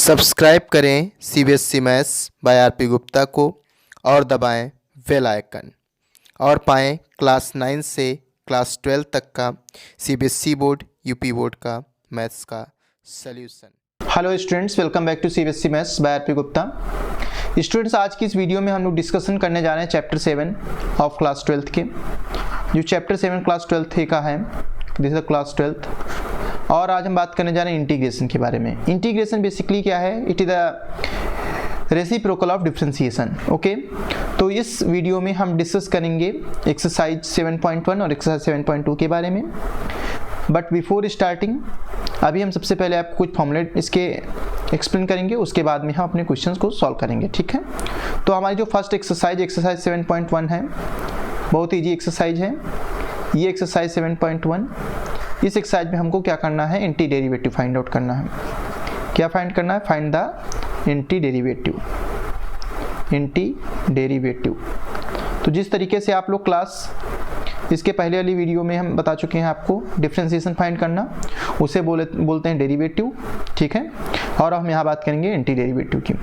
Subscribe करें CBSE maths by RP Gupta को और दबाएं बेल आइकन और पाएं क्लास 9 से क्लास 12 तक का सीबीएसई बोर्ड यूपी बोर्ड का मैथ्स का solution. Hello students, welcome back to CBSE maths by RP Gupta. Students, आज की इस वीडियो में हम लोग डिस्कशन करने जा रहे हैं चैप्टर 7 ऑफ क्लास 12 के। जो चैप्टर 7 क्लास 12 का है, दिस इज क्लास 12। और आज हम बात करने जा रहे हैं इंटीग्रेशन के बारे में। इंटीग्रेशन बेसिकली क्या है? It is the reciprocal of differentiation. Okay, तो इस वीडियो में हम डिस्कस करेंगे एक्सरसाइज 7.1 और एक्सरसाइज 7.2 के बारे में। बट बिफोर स्टार्टिंग, अभी हम सबसे पहले आपको कुछ फॉर्मूलेट इसके एक्सप्लेन करेंगे, उसके बाद में हम अपने क्वेश्चंस को सॉल्व करेंगे। ठीक है, तो हमारी जो फर्स्ट एक्सरसाइज 7.1 है, बहुत ईजी एक्सरसाइज है ये एक्सरसाइज 7.1। इस एक्सरसाइज में हमको क्या करना है? एंटी डेरिवेटिव फाइंड आउट करना है। क्या फाइंड करना है? Find the anti derivative. तो जिस तरीके से आप लोग क्लास इसके पहले वाली वीडियो में हम बता चुके हैं आपको डिफरेंशिएशन फाइंड करना, उसे बोलते हैं डेरिवेटिव। ठीक है, और हम यहाँ बात करेंगे एंटी डेरिवेटिव की।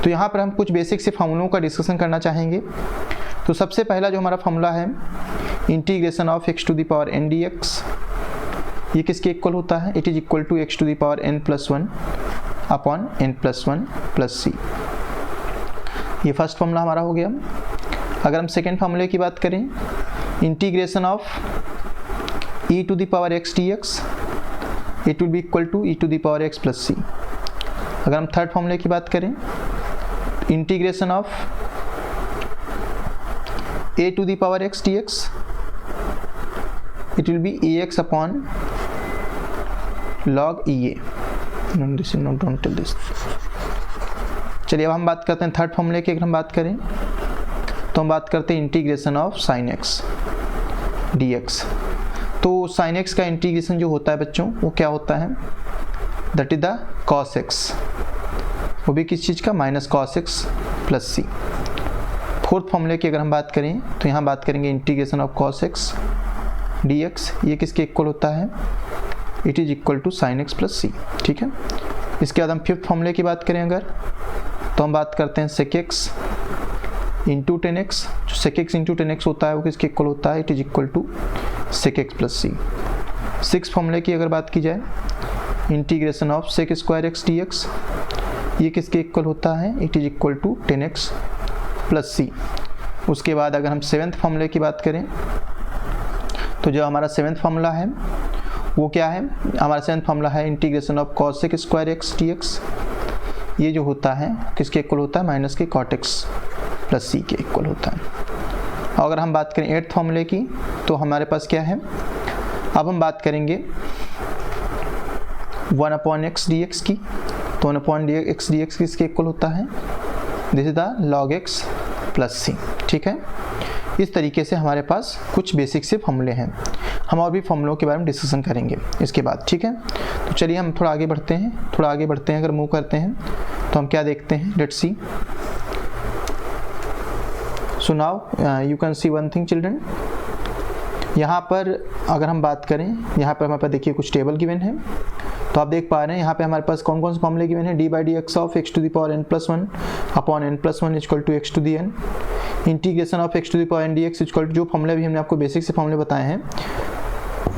तो यहाँ पर हम कुछ बेसिक से फॉर्मूलों का डिस्कशन करना चाहेंगे। तो सबसे पहला जो हमारा फॉर्मूला है, integration of x to the power n dx, ये किसके इक्वल होता है? It is equal to x to the power n+1 upon n+1 plus c। ये फर्स्ट फॉर्मूला हमारा हो गया। अगर हम सेकेंड फॉर्मूले की बात करें, integration of e to the power x dx, it will be equal to e to the power x plus c। अगर हम थर्ड फॉर्मूले की बात करें, integration of a to the power x dx, it will be ax upon log ea. No, this is not, don't tell this. चलिए अब हम बात करते हैं थर्ड फॉर्मूले की। अगर हम बात करें तो हम बात करते हैं integration of sin x dx। तो sin x का इंटीग्रेशन जो होता है बच्चों, वो क्या होता है? That is the cos x, वो भी किस चीज़ का? Minus cos x plus c। Fourth फॉर्मूले की अगर हम बात करें तो यहाँ बात करेंगे integration of cos x dx, ये किसके इक्वल होता है? It is equal to sin x plus c। ठीक है, इसके बाद हम फिफ्थ फॉर्मूले की बात करें अगर, तो हम बात करते हैं sec x इंटू 10x। जो sec x इंटू 10x होता है वो किसके इक्वल होता है? It is equal to sec x plus c। Six फॉर्मूले की अगर बात की जाए, integration of sec square x dx, ये किसके इक्वल होता है? It is equal to 10x plus c। उसके बाद अगर हम सेवेंथ फॉर्मूले की बात करें, तो जो हमारा सेवेंथ फॉर्मूला है वो क्या है? हमारा सेवेंथ फॉर्मूला है integration of cos sec square x dx, ये जो होता है किसके इक्वल होता है? माइनस के cot x प्लस c के इक्वल होता है। अगर हम बात करें एट्थ फॉर्मूले की, तो हमारे पास क्या है? अब हम बात करेंगे 1/x dx की। तो 1/x dx किसके इक्वल होता है? This is the log x plus c। ठीक है, इस तरीके से हमारे पास कुछ बेसिक से फॉर्मूले हैं। हम और भी फॉर्मूलों के बारे में डिस्कशन करेंगे इसके बाद। ठीक है, तो चलिए हम थोड़ा आगे बढ़ते हैं। अगर मूव करते हैं तो हम क्या देखते हैं? Let's see. So now you can C one thing children, यहाँ पर अगर हम बात करें, यहाँ पर हमारे पास देखिए कुछ टेबल गिवन है। तो आप देख पा रहे हैं यहाँ पे हमारे पास कौन कौन से फॉर्मूले गिवन है? d/dx of x to the power n+1 upon n+1 equal to x to the n। Integration of x to the power n dx equal to, जो फॉर्मूले भी हमने आपको बेसिक से फॉर्मूले बताए हैं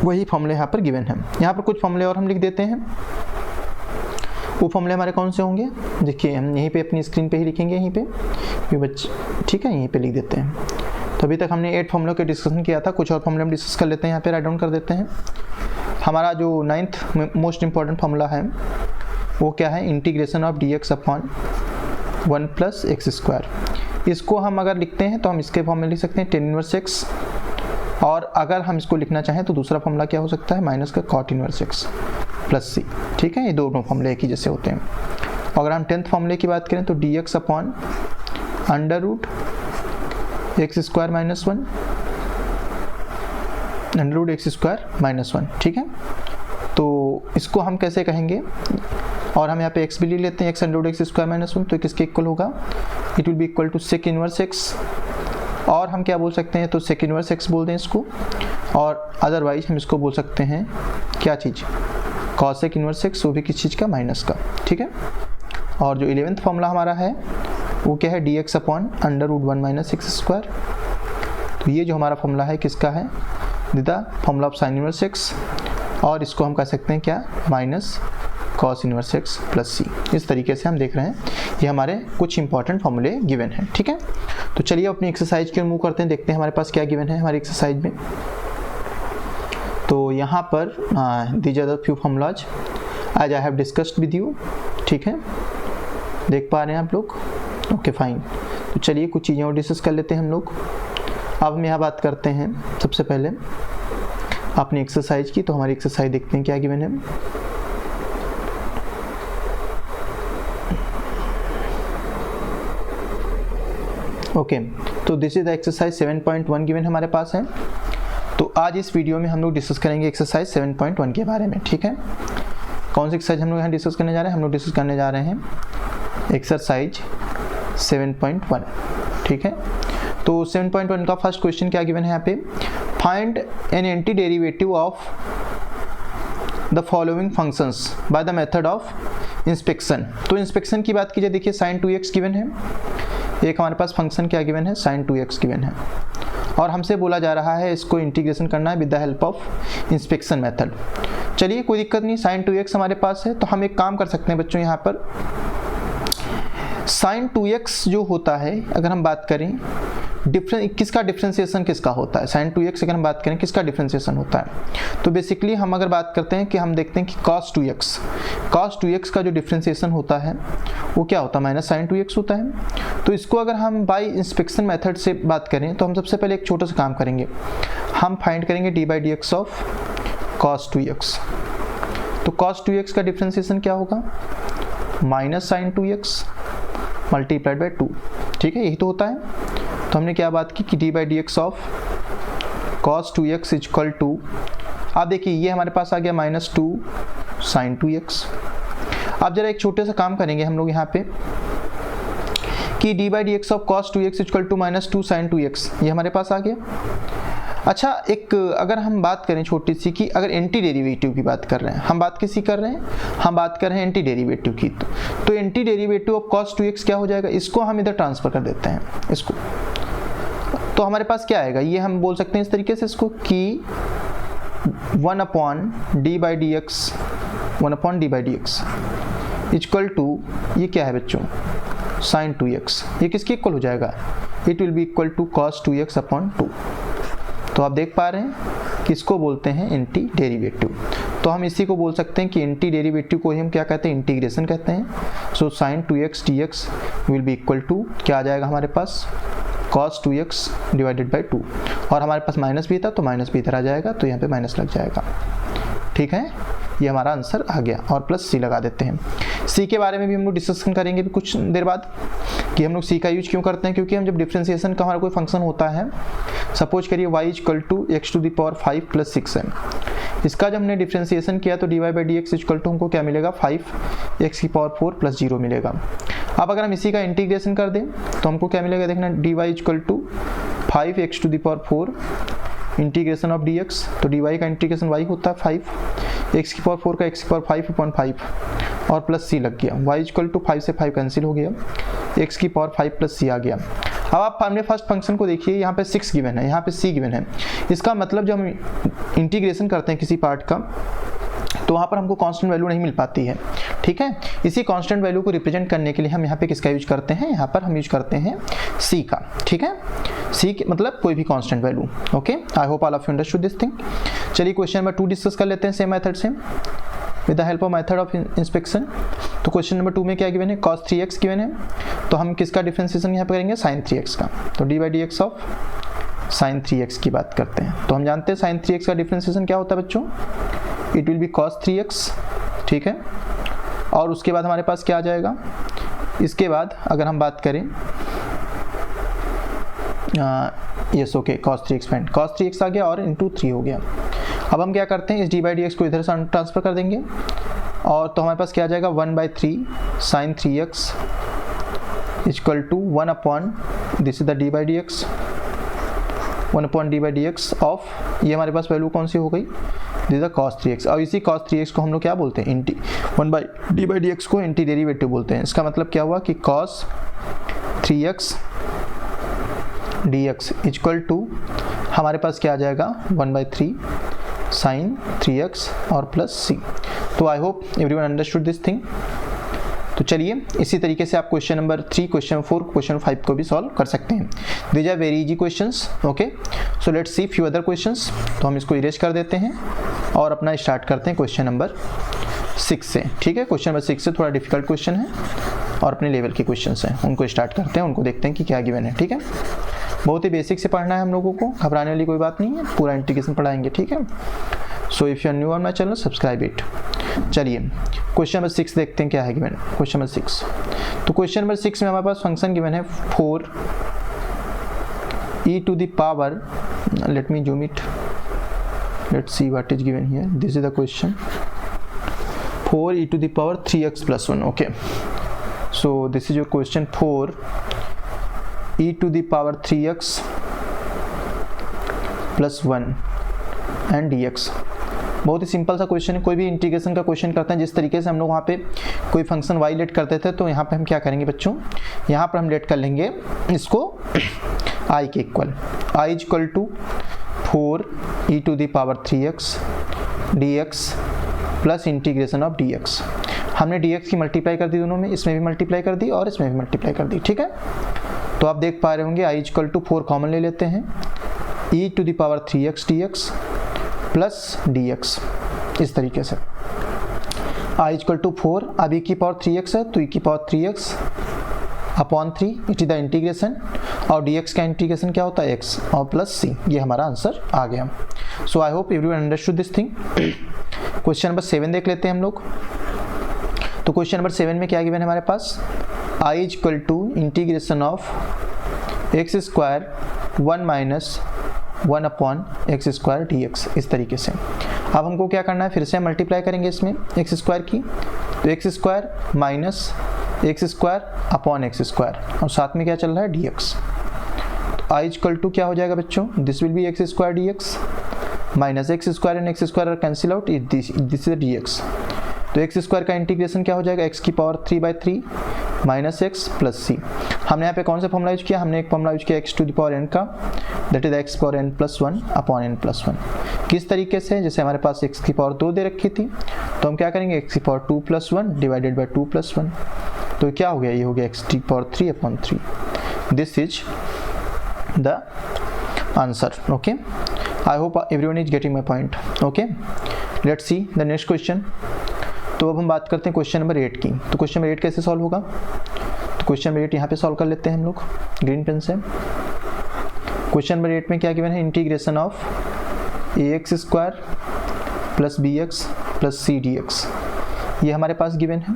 वही फॉर्मूले यहाँ पर गिवन है। यहाँ पर कुछ फॉर्मूले और हम लिख देते हैं। वो फॉर्मूले हमारे कौन से होंगे? देखिए हम यहीं पे अपनी स्क्रीन पे ही लिखेंगे, यहीं पे ये बच्चे। ठीक है, यहीं पे लिख देते हैं। तो अभी तक हमने 8 फॉर्मूलों के डिस्कशन किया था, कुछ और फॉर्मूले हम डिस्कस कर लेते हैं। यहाँ पे राइट डाउन कर देते हैं। हमारा जो 9th मोस्ट इंपॉर्टेंट फॉर्मूला है वो क्या है? Integration of dx upon 1 plus x square. इसको हम अगर लिखते हैं तो हम इसके फॉर्म में लिख सकते हैं tan इनवर्स x, और अगर हम इसको लिखना चाहें तो दूसरा फॉर्मूला क्या हो सकता है? माइनस का cot inverse x plus c। ठीक है, ये दोनों फॉर्मूले एक ही जैसे होते हैं। अगर हम 10th फॉर्मूले की बात करें तो dx upon under root X square minus 1 under root X square minus 1। ठीक है, तो इसको हम कैसे कहेंगे? और हम यहाँ पे x भी ले लेते हैं, x under root X square minus 1, तो किसके इक्वल होगा? It will be equal to sec inverse x। और हम क्या बोल सकते हैं? तो sec इनवर्स x बोल दें इसको, और अदरवाइज हम इसको बोल सकते हैं क्या चीज़? cos sec इनवर्स x, वो भी किस चीज़ का? माइनस का। ठीक है, और जो 11th फॉर्मूला हमारा है वो क्या है, dx upon under root 1 minus x square. तो ये जो हमारा फॉर्मूला है किसका है, the formula of sine inverse x, और इसको हम कह सकते हैं क्या, minus cos inverse x plus C. इस तरीके से हम देख रहे हैं ये हमारे कुछ इंपॉर्टेंट फॉर्मूले गिवन हैं। ठीक है, तो चलिए अपनी एक्सरसाइज की ओर मूव करते हैं, देखते हैं हमारे पास क्या गिवन है हमारी एक्सरसाइज में। तो यहाँ पर these are the few formulas आज I have discussed with you. ठीक है, देख पा रहे हैं आप लोग, ओके फाइन। तो चलिए कुछ चीज़ें और डिस्कस कर लेते हैं हम लोग। अब हम यहाँ बात करते हैं सबसे पहले अपनी एक्सरसाइज की। तो हमारी एक्सरसाइज देखते हैं क्या गिवन है। ओके, तो this is the exercise 7.1 given हमारे पास है। तो आज इस वीडियो में हम लोग डिस्कस करेंगे एक्सरसाइज 7.1 के बारे में। ठीक है, कौन सी एक्सरसाइज हम लोग यहाँ डिस्कस करने जा रहे हैं, हम लोग डिस्कस करने जा रहे हैं एक्सरसाइज 7.1। ठीक है, तो 7.1 का फर्स्ट क्वेश्चन क्या गिवन है यहाँ पे, find an anti derivative of the following functions by the method of inspection. तो इंस्पेक्शन की बात कीजिए, देखिए sin 2x गिवन है, एक हमारे पास फंक्शन क्या गिवन है, sin 2x गिवन है, और हमसे बोला जा रहा है इसको इंटीग्रेशन करना है with the help of inspection method. चलिए कोई दिक्कत नहीं, sin 2x हमारे पास है, तो हम एक काम कर सकते हैं बच्चों, यहाँ पर sin 2x जो होता है, अगर हम बात करें किसका डिफ्रेंसिएशन किसका होता है, sin 2x अगर हम बात करें किसका डिफ्रेंसिएशन होता है, तो बेसिकली हम अगर बात करते हैं कि हम देखते हैं कि cos 2x का जो डिफ्रेंसिएशन होता है वो क्या होता है, माइनस sin 2x होता है। तो इसको अगर हम बाय इंस्पेक्शन मेथड से बात करें तो हम सबसे पहले एक छोटा सा काम करेंगे, हम फाइंड करेंगे d/dx ऑफ cos 2x। तो cos 2x का डिफ्रेंसिएशन क्या होगा, minus sin 2x multiplied by 2। ठीक है, यही तो होता है। तो हमने क्या बात की कि d/dx of cos 2x equal to, आप देखिए ये हमारे पास आ गया माइनस 2 sin 2x। अब जरा एक छोटे सा काम करेंगे हम लोग यहाँ पे कि d/dx of cos 2x equal to minus 2 sin 2x, ये हमारे पास आ गया। अच्छा, एक अगर हम बात करें छोटी सी कि अगर एंटी डेरिवेटिव की बात कर रहे हैं, हम बात किसी कर रहे हैं, हम बात कर रहे हैं एंटी डेरिवेटिव की। तो anti derivative of cos 2x क्या हो जाएगा, इसको हम इधर ट्रांसफर कर देते हैं इसको, तो हमारे पास क्या आएगा, ये हम बोल सकते हैं इस तरीके से इसको कि 1/d/dx इक्वल टू, ये क्या है बच्चों, sin 2x, ये किसके इक्वल हो जाएगा, it will be equal to cos 2x upon 2। तो आप देख पा रहे हैं किसको बोलते हैं, एंटी डेरिवेटिव। तो हम इसी को बोल सकते हैं कि एंटी डेरिवेटिव को ही हम क्या कहते हैं, इंटीग्रेशन कहते हैं। So sin 2x dx will be equal to, क्या आ जाएगा हमारे पास, cos 2x डिवाइडेड बाई 2, और हमारे पास माइनस भी था तो माइनस भी इधर आ जाएगा, तो यहाँ पे माइनस लग जाएगा। ठीक है, ये हमारा आंसर आ गया, और प्लस सी लगा देते हैं। सी के बारे में भी हम लोग डिस्कशन करेंगे भी कुछ देर बाद कि हम लोग सी का यूज क्यों करते हैं, क्योंकि हम जब डिफ्रेंसिएशन का हमारा कोई फंक्शन होता है, सपोज करिए y equal to x to the power 5 plus 6 है, इसका जब हमने डिफ्रेंसिएशन किया तो dy/dx इक्वल टू हमको क्या मिलेगा, 5x की पावर 4 प्लस 0 मिलेगा। अब अगर हम इसी का इंटीग्रेशन कर दें तो हमको क्या मिलेगा, देखना dy equal to 5x to the power 4 integration of dx, तो dy का इंटीग्रेशन y होता है 5, x की पावर 4 का x की पावर 5 अपॉन 5 और प्लस c लग गया, y इक्वल टू 5 से 5 कैंसिल हो गया, x की पावर 5 प्लस c आ गया। अब आप हमने फर्स्ट फंक्शन को देखिए, यहाँ पे 6 गिवन है, यहाँ पे c गिवन है। इसका मतलब जब हम इंटीग्रेशन करते हैं किसी पार्ट का तो वहाँ पर हमको कांस्टेंट वैल्यू नहीं मिल पाती है। ठीक है, इसी कांस्टेंट वैल्यू को रिप्रेजेंट करने के लिए हम यहाँ पे किसका यूज करते हैं, यहाँ पर हम यूज करते हैं c का। ठीक है, c के मतलब कोई भी constant value. Okay, I hope all of you understood this thing. चलिए क्वेश्चन नंबर 2 डिस्कस कर लेते हैं सेम मेथड से with the help of method of inspection. तो क्वेश्चन नंबर 2 में क्या गिवन है, cos 3x गिवन है, तो हम किसका डिफरेंशिएशन यहाँ पर करेंगे, sin 3x का। तो d/dx ऑफ sin 3x की बात करते हैं, तो हम जानते हैं sin 3x का डिफरेंशिएशन क्या होता है बच्चों, it will B cos 3x। ठीक है, और उसके बाद हमारे पास क्या आ जाएगा, इसके बाद अगर हम बात करें यस ओके, cos 3x आ गया और इंटू 3 हो गया। अब हम क्या करते हैं, इस d/dx को इधर से ट्रांसफर कर देंगे, और तो हमारे पास क्या आ जाएगा, 1/3 sin 3x equal to 1 upon, this is the d/dx, 1 upon d/dx of, ये हमारे पास वैल्यू कौन सी हो गई, दिस इज cos 3x। और इसी cos 3x को हम लोग क्या बोलते हैं, 1/d/dx को एंटी डेरिवेटिव बोलते हैं। इसका मतलब क्या हुआ कि cos 3x dx equal to हमारे पास क्या आ जाएगा 1/3 sin 3x और प्लस c। तो आई hope everyone understood this thing. तो चलिए इसी तरीके से आप क्वेश्चन नंबर 3, क्वेश्चन 4, क्वेश्चन 5 को भी सॉल्व कर सकते हैं। These are very easy questions. Okay, so let's see few other questions. तो हम इसको इरेज कर देते हैं और अपना स्टार्ट करते हैं क्वेश्चन नंबर 6 से। ठीक है, क्वेश्चन नंबर 6 से थोड़ा डिफिकल्ट क्वेश्चन है और अपने लेवल के क्वेश्चंस हैं, उनको स्टार्ट करते हैं, उनको देखते हैं कि क्या गिवन है। ठीक है, बहुत ही बेसिक से पढ़ना है हम लोगों को, घबराने वाली कोई बात नहीं है, पूरा इंटीग्रेशन पढ़ाएंगे। ठीक है, so if you are new on my channel subscribe it. चलिए क्वेश्चन नंबर 6 देखते हैं क्या है गिवन। क्वेश्चन नंबर 6, तो क्वेश्चन नंबर 6 में हमारे पास फंक्शन गिवन है 4e to the power, let me zoom it, let's see what is given here. This is the question, 4e to the power 3x plus 1. Okay, so this is your question, 4e to the power 3x plus 1 and dx। बहुत ही simple सा question है। कोई भी integration का question करते हैं, जिस तरीके से हम लोग वहाँ पे कोई फंक्शन y लेट करते थे, तो यहाँ पे हम क्या करेंगे बच्चों, यहाँ पर हम लेट कर लेंगे इसको i के equal, i equal to 4e to the power 3x dx plus integration of dx। हमने dx की मल्टीप्लाई कर दी दोनों में, इसमें भी मल्टीप्लाई कर दी और इसमें भी मल्टीप्लाई कर दी। ठीक है, तो आप देख पा रहे होंगे i इक्वल टू 4 कॉमन ले लेते हैं, e to the power 3x dx plus dx, इस तरीके से i इक्वल टू 4, अब e की पावर 3x है तो e की power 3x upon 3, it is the integration, और dx का इंटीग्रेशन क्या होता है x और प्लस c। ये हमारा आंसर आ गया। So I hope everyone understood this thing. Question number 7 देख लेते हैं हम लोग। तो क्वेश्चन नंबर 7 में क्या गिवन है हमारे पास, i equal to integration of x square 1 minus 1 upon x square D X, इस तरीके से। अब हमको क्या करना है, फिर से मल्टीप्लाई करेंगे इसमें एक्स स्क्वायर की, तो X square minus x square upon x square, और साथ में क्या चल रहा है डी एक्स। तो आई इक्वल टू क्या हो जाएगा बच्चों, this will be x square D x minus x square and x square are cancel out, this is D x. तो एक्स स्क्वायर का इंटीग्रेशन क्या हो जाएगा, एक्स की power 3/3 minus X plus C. हमने यहाँ पे कौन सा फॉर्मूला यूज किया, हमने एक फॉर्मूला यूज किया x to the power n का, that is x power n plus 1 upon n plus 1। किस तरीके से, जैसे हमारे पास एक्स की पावर 2 दे रखी थी, तो हम क्या करेंगे एक्स की power 2 plus 1 divided by 2 plus 1, तो क्या हो गया, ये हो गया एक्स की power 3 upon 3। This is the answer. Okay, I hope everyone is getting my point. Okay, let's see the next question. तो अब हम बात करते हैं क्वेश्चन नंबर 8 की। तो क्वेश्चन नंबर 8 कैसे सॉल्व होगा, तो क्वेश्चन नंबर 8 यहाँ पे सॉल्व कर लेते हैं हम लोग ग्रीन पेन से। क्वेश्चन नंबर 8 में क्या गिवन है, integration of ax square plus bx plus c dx, ये हमारे पास गिवन है।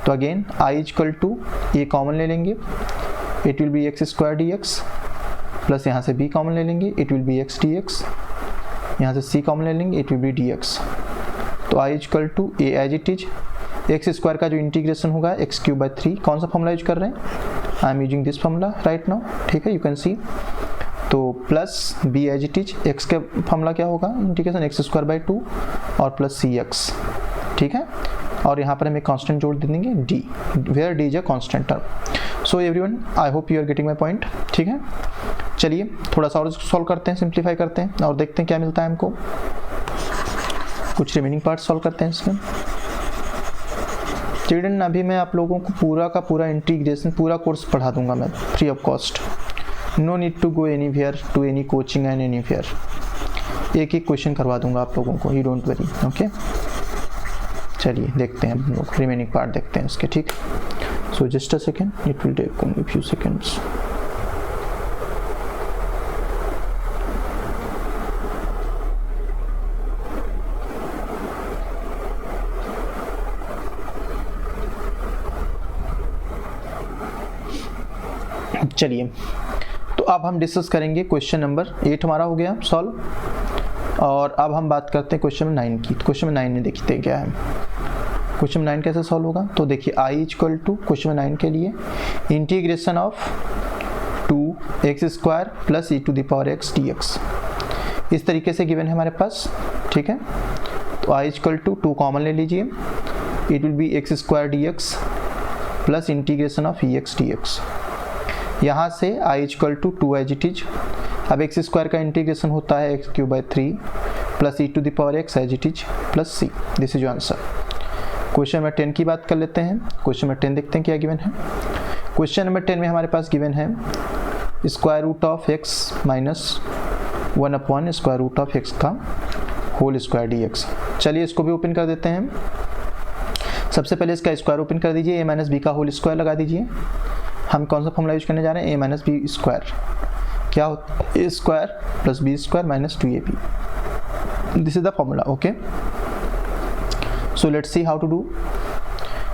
तो again i equal to A common ले लेंगे, it will be x square dx plus यहाँ से b कॉमन ले लेंगे, it will be x dx, यहाँ से c कॉमन ले लेंगे, इट विल बी dx। तो i equal to A as it is, X square का जो इंटीग्रेशन होगा एक्स क्यूब बाई 3, कौन सा फॉर्मूला यूज कर रहे हैं, I am using this formula right now. ठीक है, यू कैन सी, तो plus B as it is, X का फॉर्मूला क्या होगा, इंटीग्रेशन एक्स स्क्वायर बाई 2 और प्लस सी एक्स। ठीक है, और यहाँ पर हम एक कांस्टेंट जोड़ दे देंगे D, where D is a constant term. So everyone I hope you are getting my point. ठीक है, चलिए थोड़ा सा और सॉल्व करते हैं, सिंप्लीफाई करते हैं और देखते हैं क्या मिलता है हमको। कुछ रिमेनिंग पार्ट सॉल्व करते हैं इसमें। चिल्ड्रन अभी मैं आप लोगों को पूरा का पूरा इंटीग्रेशन पूरा कोर्स पढ़ा दूंगा मैं free of cost, no need to go anywhere to any coaching and anywhere. एक एक क्वेश्चन करवा दूंगा आप लोगों को, यू डोंट वरी। ओके, चलिए देखते हैं हम लोग रिमेनिंग पार्ट देखते हैं इसके। ठीक, so just a second, it will take only few seconds. चलिए, तो अब हम डिस्कस करेंगे क्वेश्चन नंबर 8 हमारा हो गया सॉल्व, और अब हम बात करते हैं क्वेश्चन नंबर 9 की। तो क्वेश्चन नंबर 9 में देखते क्या है, क्वेश्चन नंबर 9 कैसे सॉल्व होगा। तो देखिए i equal to question number 9 के लिए integration of 2x square plus e to the power x dx, इस तरीके से गिवन है हमारे पास। ठीक है। तो आई इक्वल टू 2 कॉमन ले लीजिए, it will be x square D x plus integration of e x d x. यहाँ से I equal to 2 as it is. अब एक्स स्क्वायर का इंटीग्रेशन होता है x cube by 3 plus e to the power x as it is plus C. This is your answer. Question number 10 की बात कर लेते हैं। क्वेश्चन नंबर 10 देखते हैं क्या गिवन है। क्वेश्चन नंबर 10 में हमारे पास गिवन है square root of X minus 1 upon square root of X का होल स्क्वायर डी एक्स। चलिए इसको भी ओपन कर देते हैं। सबसे पहले इसका स्क्वायर ओपन कर दीजिए, ए माइनस बी का होल स्क्वायर लगा दीजिए। हम कौन सा फॉर्मूला यूज करने जा रहे हैं, ए माइनस बी स्क्वायर। क्या होता है, a square plus b square minus 2ab। This is the formula. Okay, so let's see how to do.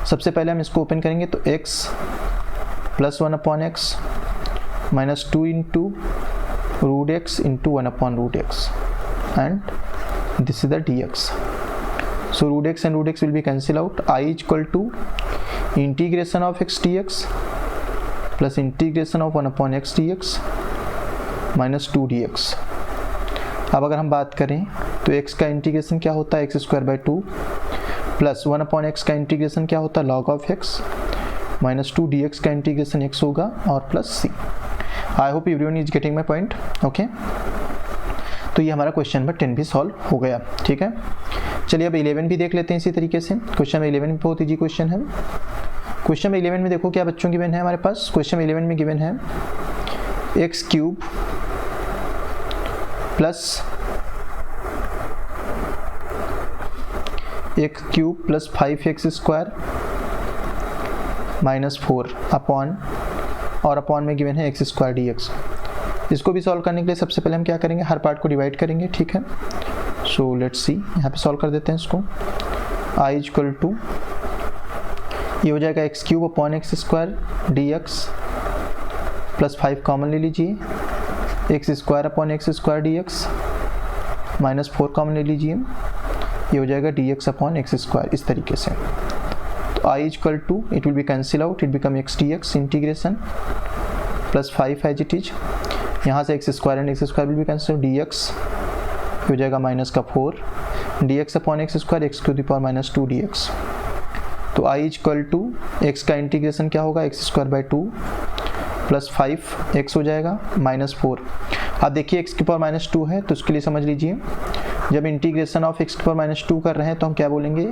सबसे पहले हम इसको ओपन करेंगे तो x plus 1 upon x minus 2 into root x into 1 upon root x and this is the dx. So root x and root x will be cancel out. I equal to integration of x dx plus integration of 1 upon x dx minus 2 dx. अब अगर हम बात करें तो x का integration क्या होता है, x square by 2 plus 1 upon x का इंटीग्रेशन क्या होता है, log of x minus 2 dx का इंटीग्रेशन x होगा और plus c. I hope everyone is getting my point. Okay, तो ये हमारा क्वेश्चन नंबर 10 भी सॉल्व हो गया। ठीक है, चलिए अब 11 भी देख लेते हैं इसी तरीके से। क्वेश्चन नंबर 11 भी बहुत ईजी क्वेश्चन है। क्वेश्चन नंबर 11 में देखो क्या बच्चों गिवन है हमारे पास। क्वेश्चन नंबर 11 में गिवन है x cube plus 5x square minus 4 upon और अपॉन में गिवन है एक्स स्क्वायर डी एक्स। इसको भी सॉल्व करने के लिए सबसे पहले हम क्या करेंगे, हर पार्ट को डिवाइड करेंगे। ठीक है, सो लेट्स सी, यहाँ पे सॉल्व कर देते हैं इसको। आई इक्वल टू ये हो जाएगा x cube upon x square D x plus 5 common ले लीजिए, x square upon x square D x minus 4 common ले लीजिए, ये हो जाएगा d x upon x square इस तरीके से। तो I equal to it will be cancel out, it become x d x integration plus 5 as it is. यहाँ से x square and x square will be cancel, D x हो जाएगा minus का 4 D x upon x square X to the power minus 2 D x. तो I equal to X का integration क्या होगा, X square by 2 plus 5 X हो जाएगा minus 4। अब देखिए एक्स की पावर माइनस 2 है तो उसके लिए समझ लीजिए जब इंटीग्रेशन ऑफ एक्स की पावर माइनस 2 कर रहे हैं तो हम क्या बोलेंगे,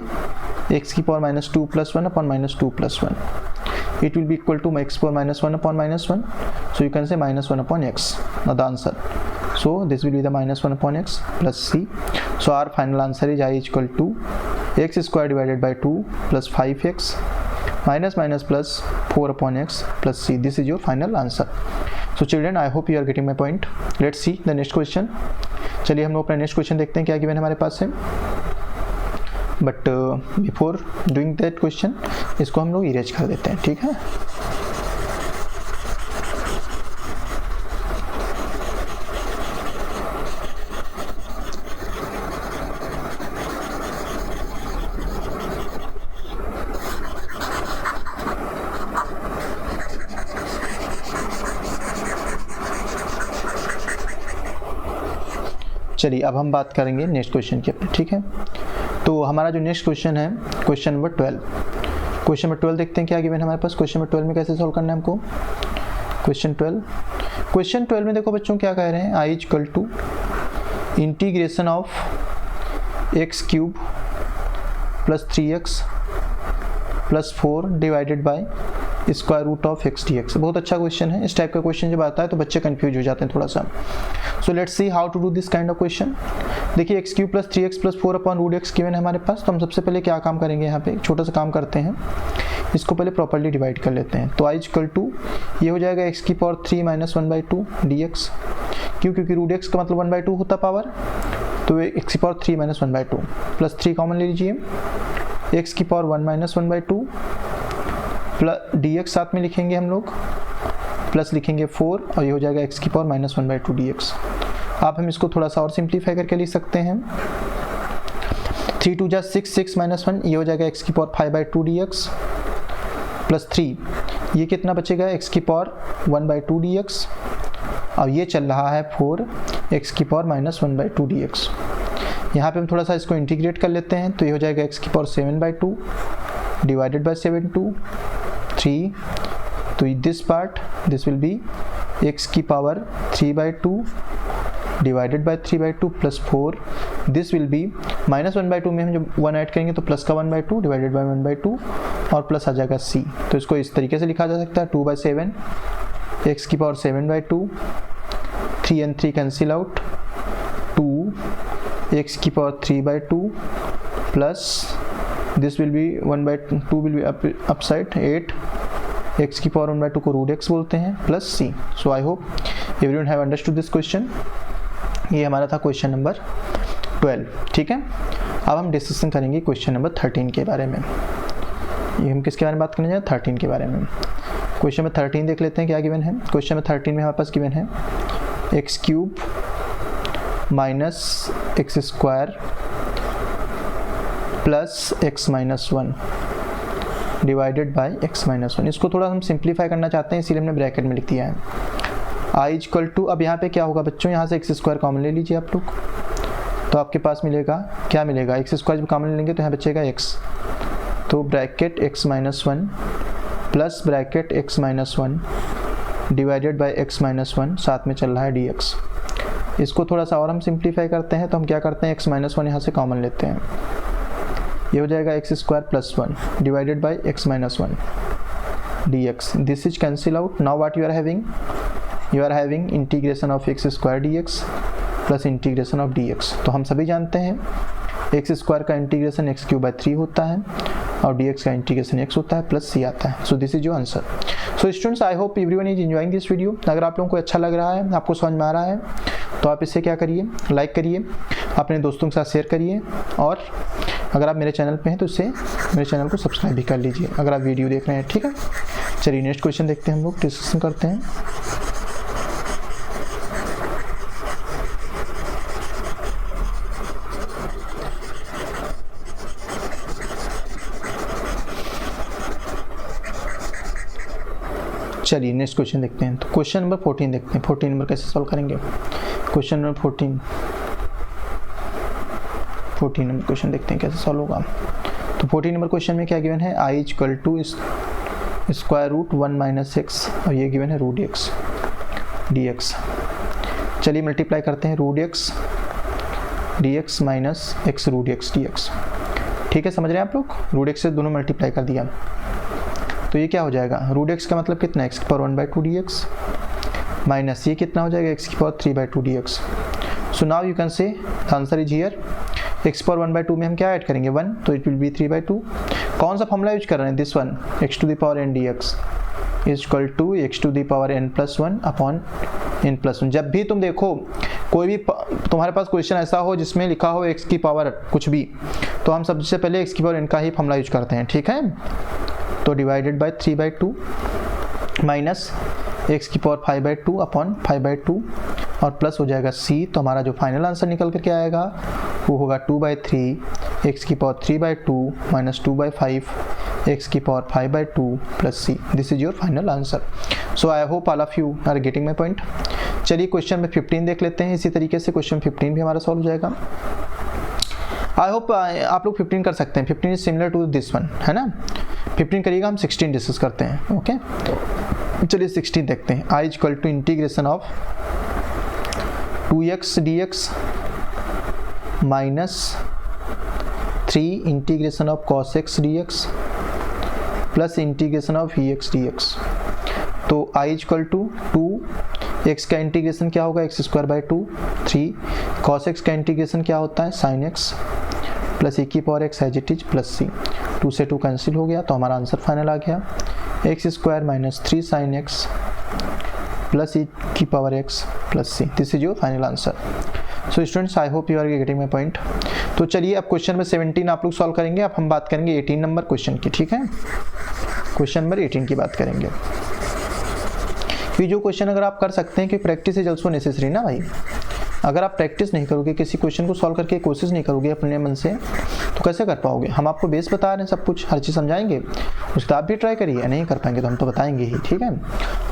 एक्स की power minus 2 plus 1 upon minus 2 plus 1। It will be equal to x power minus 1 upon minus 1. So you can say minus 1 upon x. Now the answer. So this will be the minus 1 upon x plus c. So our final answer is I equal to x square divided by 2 plus 5x minus minus plus 4 upon x plus c. This is your final answer. So children, I hope you are getting my point. Let's see the next question. चलिए हम लोग अपना next question देखते हैं क्या given हमारे पास है। But before doing that question इसको हम लोग इरेज कर देते हैं। ठीक है, चलिए अब हम बात करेंगे नेक्स्ट क्वेश्चन की अपनी। ठीक है, तो हमारा जो नेक्स्ट क्वेश्चन है क्वेश्चन नंबर 12। क्वेश्चन नंबर 12 देखते हैं क्या गिवन हमारे पास। क्वेश्चन नंबर 12 में कैसे सॉल्व करना है हमको। क्वेश्चन 12 में देखो बच्चों क्या कह रहे हैं, I equal to integration of x cube plus 3x plus 4 divided by square root of x d x. बहुत अच्छा क्वेश्चन है। इस टाइप का क्वेश्चन जब आता है तो बच्चे कंफ्यूज हो जाते हैं थोड़ा सा। So let's see how to do this kind of question. देखिए x cube plus 3x plus 4 upon root x given है हमारे पास। तो हम सबसे पहले क्या काम करेंगे, यहाँ पे छोटा सा काम करते हैं, इसको पहले प्रॉपर्ली डिवाइड कर लेते हैं। तो आई इक्वल टू ये हो जाएगा एक्स की पावर 3 माइनस 1/2 डी एक्स। क्योंकि रूट एक्स का मतलब 1/2 होता पावर, तो एक्स की पावर 3 माइनस 1/2 प्लस 3 कॉमन ले लीजिए, एक्स की power 1 minus 1/2 plus D x साथ में लिखेंगे हम लोग, प्लस लिखेंगे 4 और ये हो जाएगा एक्स की पावर माइनस 1/2 डी एक्स। आप हम इसको थोड़ा सा और सिंप्लीफाई करके लिख सकते हैं। 3 2 जा 6, 6 माइनस 1 ये हो जाएगा एक्स की पावर 5/2 डी एक्स प्लस 3 ये कितना बचेगा, एक्स की पावर 1/2 डी एक्स और ये चल रहा है 4 एक्स की पावर माइनस 1/2 डी एक्स। यहाँ पे हम थोड़ा सा इसको इंटीग्रेट कर लेते हैं, तो ये हो जाएगा x की पावर 7/2 डिवाइडेड बाय 3, तो this part this will be x की power 3/2 divided by 3/2 plus 4, this will B -1/2 में हम जब 1 ऐड करेंगे तो प्लस का 1/2 डिवाइडेड बाय 1/2 और प्लस आ जाएगा c। तो इसको इस तरीके से लिखा जा सकता है 2/7 x की power 7/2, 3 and 3 cancel out, 2 x की power 3/2 plus this will B 1/2 will be upside 8 x की पावर 1/2 को रूट x बोलते हैं plus c। So I hope everyone have understood this question. ये हमारा था क्वेश्चन नंबर 12, ठीक है। अब हम डिस्कशन करेंगे क्वेश्चन नंबर 13 के बारे में। ये हम किसके बारे में बात करने जा रहे हैं? 13 के बारे में। क्वेश्चन नंबर 13 देख लेते हैं क्या गिवन है। क्वेश्चन नंबर 13 में हमारे पास गिवन है x³ minus x² plus x-1 divided by x-1। इसको थोड़ा हम सिंप्लीफाई करना चाहते हैं, इसीलिए हमने ब्रैकेट में लिख दिया है i=, अब यहाँ पे क्या होगा बच्चों, यहाँ से x² कॉमन ले लीजिए आप लोग, तो आपके पास मिलेगा क्या मिलेगा, x² जब कॉमन लेंगे तो यहाँ बचेगा x, तो bracket x-1 plus bracket x-1 divided by x-1, साथ में चल रहा है dx। इसको थोड़ा सा और हम सिंप्लीफाई करते हैं, तो हम क्या करते हैं x-1 यहाँ से कॉमन लेते हैं, ये हो जाएगा x² plus 1 divided by x-1 dx। This is cancel out. Now what you are having integration of x² dx plus integration of dx। तो हम सभी जानते हैं x² का इंटीग्रेशन x³ होता है और dx का इंटीग्रेशन x होता है प्लस c आता है। So this is your answer. So students, I hope everyone is enjoying this video. अगर आप लोगों को अच्छा लग रहा है, आपको समझ में आ रहा है, तो आप इसे क्या करिए, लाइक करिए, अपने दोस्तों के साथ शेयर करिए, और अगर आप मेरे चैनल पे हैं तो इसे मेरे चैनल को सब्सक्राइब भी कर लीजिए अगर आप वीडियो देख रहे हैं, ठीक है। चलिए नेक्स्ट क्वेश्चन देखते हैं, हम लोग डिस्कशन करते हैं। चलिए नेक्स्ट क्वेश्चन देखते हैं। तो क्वेश्चन नंबर 14 देखते हैं। 14 नंबर कैसे सॉल्व करेंगे। क्वेश्चन नंबर 14 नंबर क्वेश्चन देखते हैं कैसे सॉल्व होगा। तो 14 नंबर क्वेश्चन में क्या गिवन है, i=√1 - x और ये गिवन है √x dx। चलिए मल्टीप्लाई करते हैं, √x dx minus x √x dx। ठीक है, समझ रहे हैं आप लोग, √x से दोनों मल्टीप्लाई कर दिया, तो ये क्या हो जाएगा, √x का मतलब कितना, x की पावर 1/2 dx माइनस ये कितना हो जाएगा, x की power 3/2 dx। So now you can say answer is here, x की पावर 1/2 में हम क्या ऐड करेंगे 1, तो इट विल बी 3/2। कौन सा फॉर्मूला यूज कर रहे हैं, this one, x to the power n dx is equal to x to the power n + 1 upon n + 1। जब भी तुम देखो कोई भी तुम्हारे पास क्वेश्चन ऐसा हो जिसमें लिखा हो x की पावर कुछ भी, तो हम सबसे पहले x की पावर n का ही फॉर्मूला यूज करते हैं, ठीक है। तो डिवाइडेड बाय 3/2 माइनस x की पावर 5/2 अपॉन 5/2 और प्लस हो जाएगा c। तो हमारा जो फाइनल आंसर निकल कर के आएगा वो होगा 2/3 x की पावर 3/2 माइनस 2/5 x की power 5/2 plus c। This is your final answer. So I hope all of you are getting my point. चलिए क्वेश्चन में 15 देख लेते हैं। इसी तरीके से क्वेश्चन 15 भी हमारा सॉल्व हो जाएगा। आई होप आप लोग 15 कर सकते हैं। 15 is similar to this one, है ना। 15 करिएगा, हम 16 डिस्कस करते हैं, ओके। चलिए 16 देखते हैं। i equal to integration of 2x dx minus 3 integration of cos x dx plus integration of vx dx। तो i इक्वल टू 2x का इंटीग्रेशन क्या होगा, x²/2, 3 cos x का इंटीग्रेशन क्या होता है, sin x प्लस e की power x as it is plus c। 2 से 2 कैंसिल हो गया, तो हमारा आंसर फाइनल आ गया x² minus 3 sin x plus e की power x plus c। This is your final answer. So students, I hope you are getting my point. तो चलिए अब क्वेश्चन नंबर 17 आप लोग सॉल्व करेंगे। अब हम बात करेंगे 18 नंबर क्वेश्चन की, ठीक है। क्वेश्चन नंबर 18 की बात करेंगे। ये जो क्वेश्चन अगर आप कर सकते हैं कि प्रैक्टिस इज ऑल्सो नेसेसरी ना भाई। अगर आप प्रैक्टिस नहीं करोगे, किसी क्वेश्चन को सॉल्व करके कोशिश नहीं करोगे अपने मन से, तो कैसे कर पाओगे? हम आपको बेस बता रहे हैं, सब कुछ हर चीज़ समझाएंगे, उसका आप भी ट्राई करिए। नहीं कर पाएंगे तो हम तो बताएंगे ही, ठीक है।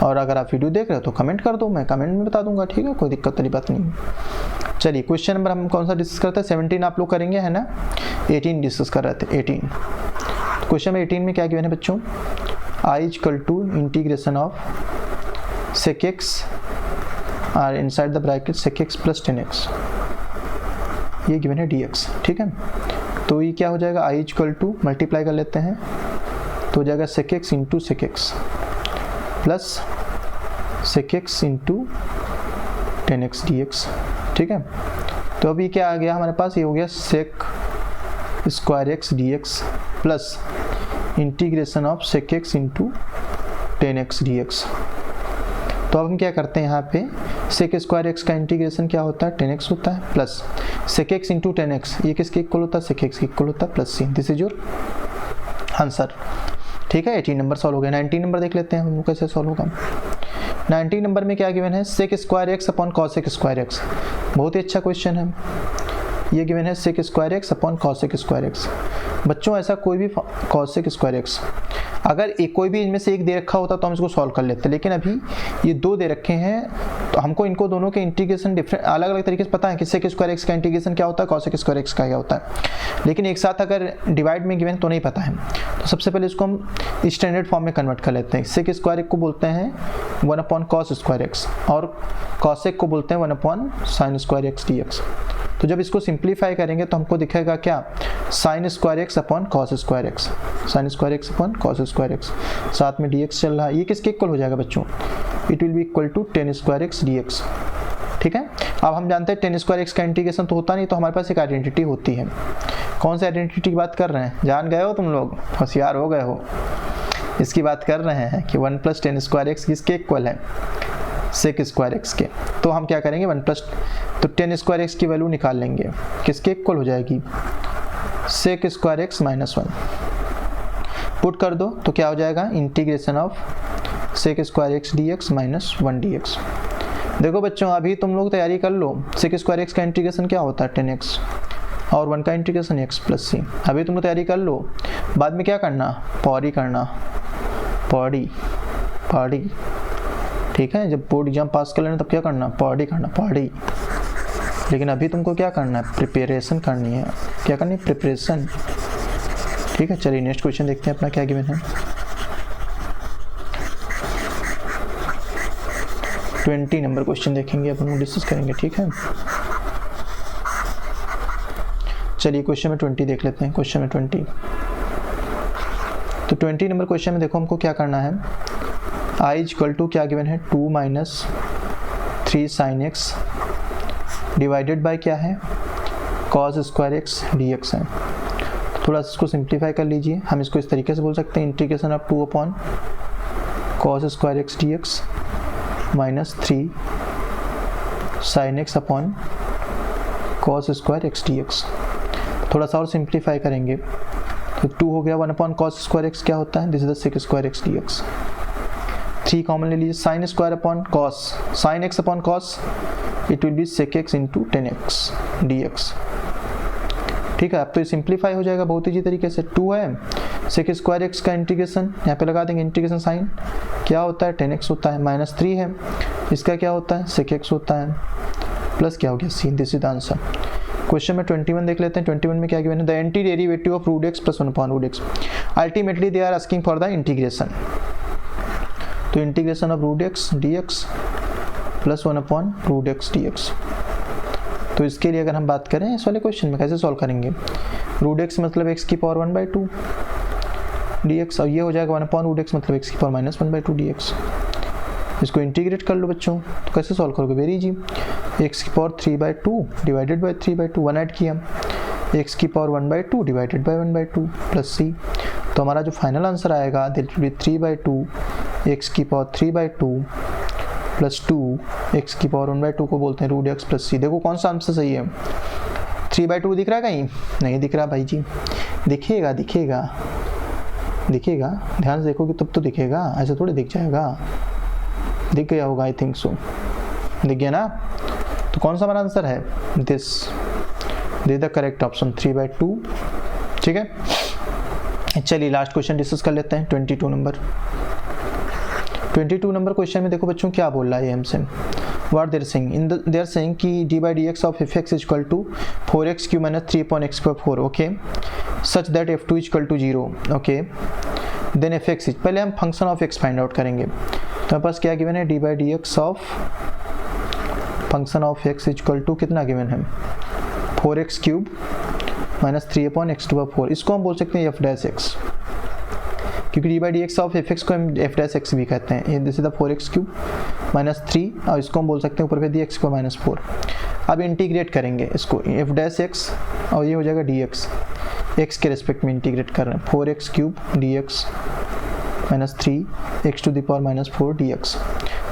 और अगर आप वीडियो देख रहे हो तो कमेंट कर दो, मैं कमेंट में बता दूंगा, ठीक है, कोई दिक्कत वाली बात नहीं। चलिए क्वेश्चन नंबर हम कौन सा डिस्कस करते हैं? 17 आप लोग करेंगे, है ना। 18 डिस्कस कर रहे थे, 18। क्वेश्चन नंबर 18 में क्या गिवन है बच्चों? I equal to integration of sec x और inside the bracket sec x plus 10x, ये गिवन है dx, ठीक है। तो ये क्या हो जाएगा? I इक्वल टू मल्टीप्लाई कर लेते हैं तो हो जाएगा sec x into sec x plus sec x into 10x dx, ठीक है। तो अभी क्या आ गया हमारे पास? ये हो गया sec square X dx plus integration of sec x into 10x dx। तो अब हम क्या करते हैं यहाँ पे? sec स्क्वायर एक्स का इंटीग्रेशन क्या होता है? 10x होता है, plus sec x into 10x, ये किसके इक्वल होता है? sec x के इक्वल होता है, plus c। This is your answer, ठीक है। 18 नंबर सॉल्व हो गया। 19 नंबर देख लेते हैं हम कैसे सॉल्व होगा। 19 नंबर में क्या गिवन है? sec square x upon cos square x, बहुत ही अच्छा क्वेश्चन है। ये गिवन है sec square x upon cos square x. बच्चों ऐसा कोई भी cos स्क्वायर एक्स, अगर एक कोई भी इनमें से एक दे रखा होता तो हम इसको सॉल्व कर लेते, लेकिन अभी ये दो दे रखे हैं तो हमको इनको दोनों के इंटीग्रेशन डिफरेंट अलग अलग तरीके से पता है कि sec स्क्वायर एक्स का इंटीग्रेशन क्या होता है, cos स्क्वायर एक्स का क्या होता है, लेकिन एक साथ अगर डिवाइड में गिवन तो नहीं पता है। तो सबसे पहले इसको हम स्टैंडर्ड फॉर्म में कन्वर्ट कर लेते हैं। sec स्क्वायर एक्स को बोलते हैं 1 अपॉन cos स्क्वायर एक्स और cos को बोलते हैं 1 upon sin square X dx। तो जब इसको सिंप्लीफाई करेंगे तो हमको दिखेगा क्या? sin square x upon cos square x, sin square x upon cos square x, साथ में dx चल रहा है। ये किसके इक्वल हो जाएगा बच्चों? It will be equal to 10 square X dx, ठीक है। अब हम जानते हैं 10 स्क्वायर एक्स का इंटीग्रेशन तो होता नहीं, तो हमारे पास एक आइडेंटिटी होती है। कौन सी आइडेंटिटी की बात कर रहे हैं? जान गए हो तुम लोग, होशियार हो गए हो। इसकी बात कर रहे हैं कि 1 प्लस 10 स्क्वायर एक्स किसके इक्वल है? sec स्क्वायर एक्स के। तो हम क्या करेंगे? 1 प्लस तो 10 स्क्वायर एक्स की वैल्यू निकाल लेंगे, किसके इक्वल हो जाएगी? sec square x minus 1 put कर दो तो क्या हो जाएगा? Integration of sec square X dx minus 1 dx। देखो बच्चों अभी तुम लोग तैयारी कर लो, sec स्क्वायर एक्स का इंटीग्रेशन क्या होता है? 10x और 1 का इंटीग्रेशन x प्लस c। अभी तुम लोग तैयारी कर लो, बाद में क्या करना? पॉडी करना, पॉडी, ठीक है। जब बोर्ड एग्जाम पास कर लेना तब क्या करना? पॉडी करना, पॉडी। लेकिन अभी तुमको क्या करना है? प्रिपरेशन करनी है। क्या करनी है? प्रिपरेशन, ठीक है। चलिए नेक्स्ट क्वेश्चन देखते हैं अपना क्या गिवन है। 20 नंबर क्वेश्चन देखेंगे, अपन डिस्कस करेंगे, ठीक है। चलिए क्वेश्चन में 20 देख लेते हैं। क्वेश्चन में 20, तो 20 नंबर क्वेश्चन में देखो हमको क्या करना है। I इक्वल टू क्या गिवन है? 2 minus 3 sin x divided by क्या है? cos स्क्वायर एक्स dx है। थोड़ा सा इसको सिंप्लीफाई कर लीजिए। हम इसको इस तरीके से बोल सकते हैं, integration of 2 upon cos square X dx minus 3 sin x upon cos square X dx। थोड़ा सा और सिंप्लीफाई करेंगे तो 2 हो गया, 1 अपॉन cos स्क्वायर एक्स क्या होता है? This is the sec square X dx। 3 common ले लीजिए, sin square upon cos, sin x upon cos, it will B sec x into 10x dx, ठीक है। अब तो ये सिंप्लीफाई हो जाएगा बहुत ईजी तरीके से। 2 है, sec स्क्वायर एक्स का इंटीग्रेशन यहाँ पे लगा देंगे, इंटीग्रेशन साइन क्या होता है? 10x होता है, माइनस 3 है, इसका क्या होता है? sec x होता है, प्लस क्या हो गया? c। This is the answer. Question में 21 देख लेते हैं। 21 में क्या गिवन है? The anti derivative of root x plus 1 upon root x. Ultimately they are asking for the integration. तो integration of root x dx plus 1 upon root x dx। तो इसके लिए अगर हम बात करें इस वाले क्वेश्चन में कैसे सॉल्व करेंगे? रूट एक्स मतलब x की पावर 1/2 dx, और ये हो जाएगा 1 अपॉन रूट एक्स मतलब x की पावर माइनस 1/2 dx। इसको इंटीग्रेट कर लो बच्चों। तो कैसे सॉल्व करोगे? वेरी इजी, x की पावर 3/2 डिवाइडेड बाय 3/2, 1 ऐड किया, x की power 1/2 divided by 1/2 plus c। तो हमारा जो फाइनल आंसर आएगा दैट विल बी 3/2 x की पावर 3/2 प्लस 2 x की पावर 1/2 को बोलते हैं रूट एक्स प्लस सी। देखो कौन सा आंसर सही है? 3/2 दिख रहा है कहीं? नहीं दिख रहा भाई जी। दिखेगा दिखेगा दिखेगा, ध्यान से देखोगे तब तो दिखेगा, ऐसे थोड़ी दिख जाएगा। दिख गया होगा, आई थिंक सो। दिख गया ना? तो कौन सा हमारा आंसर है? This is the correct option, 3/2 ठीक है, चलिए लास्ट क्वेश्चन डिस्कस कर लेते हैं। 22 नंबर क्वेश्चन में देखो बच्चों क्या बोल रहा है हमसे, what they are saying they are saying कि d by dx of fx is equal to 4x cube minus 3 upon x square 4, okay, such that f2 is equal to 0, okay, then fx is, पहले हम function of x find out करेंगे। तो हमारे पास क्या given है, d by dx of function of x is equal to कितना given है, 4x cube minus 3 upon x to 4, इसको हम बोल सकते हैं f डैश x, क्योंकि D by D X of F X को हम एफ डैश एक्स भी कहते हैं। ये this is the 4x cube minus 3, और इसको हम बोल सकते हैं ऊपर पे दी एक्स को माइनस 4। अब इंटीग्रेट करेंगे इसको, एफ डैश एक्स और ये हो जाएगा डी एक्स, एक्स के रिस्पेक्ट में इंटीग्रेट कर रहे हैं, 4x cube d x minus 3 x to the power minus 4 D x.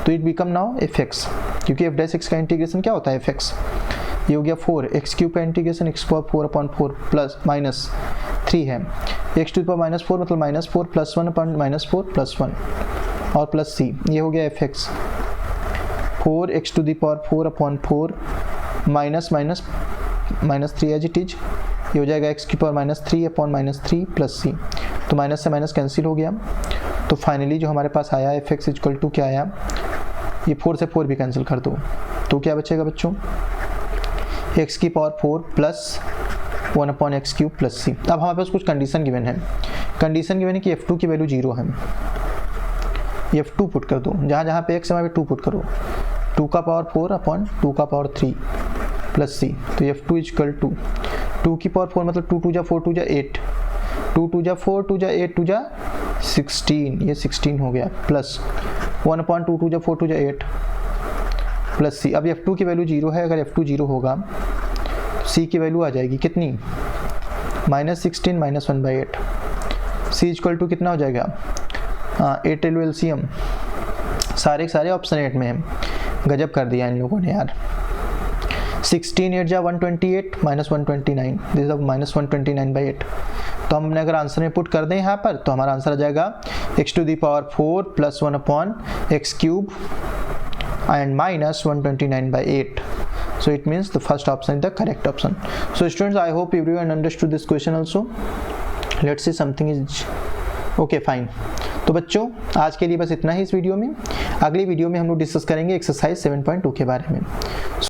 तो it become now f x, क्योंकि एफ डैश एक्स का इंटीग्रेशन क्या होता है एफ एक्स, ये हो गया 4 एक्स क्यूब का integration x power 4 upon 4 plus minus 3 है, x to the power minus 4 मतलब minus 4 plus 1 upon minus 4 plus 1 और प्लस सी, ये हो गया f x 4 x to the power 4 upon 4 minus minus minus 3 as it is, ये हो जाएगा x की power minus 3 upon minus 3 plus C, तो माइनस से माइनस कैंसिल हो गया। तो फाइनली जो हमारे पास आया एफ एक्स इक्वल टू क्या आया, ये 4 से 4 भी कैंसिल कर दो, तो क्या बचेगा बच्चों, एक्स की power 4 plus 1 upon x cube plus C. अब हमारे पास कुछ कंडीशन गिवन है, कंडीशन गिवन है कि f2 की वैल्यू 0 है, f2 पुट कर दो, जहाँ जहाँ पे x है वहाँ पे 2 पुट करो, 2 का पावर 4 अपॉन 2 का पावर 3 प्लस सी, तो f2 इक्वल टू 2 की पावर 4 मतलब 2 2 जा 4 2 जा 8, 2 2 जा 4 2 जा 8 2 जा 16, ये 16 हो गया, प्लस 1 अपॉन 2 2 जा 4 2 जा 8 प्लस सी। अब f2 की वैल्यू 0 है, अगर f2 0 होगा c की वैल्यू आ जाएगी कितनी, minus 16 minus 1/8, c equal to कितना हो जाएगा, 8 ले लो एलसीएम, सारे सारे ऑप्शन 8 में है, गजब कर दिया इन लोगों ने यार। 16 8 जा 128 माइनस 129, दिस इज माइनस 129/8। तो हमने अगर आंसर में पुट कर दें यहाँ पर, तो हमारा आंसर आ जाएगा x to the power 4 plus 1 upon x cube and minus 129/8. So it means the first option is the correct option. So students, I hope everyone understood this question also. Let's see something is okay fine. तो बच्चों आज के लिए बस इतना ही इस video में, अगली वीडियो में हम लोग डिस्कस करेंगे एक्सरसाइज 7.2 के बारे में।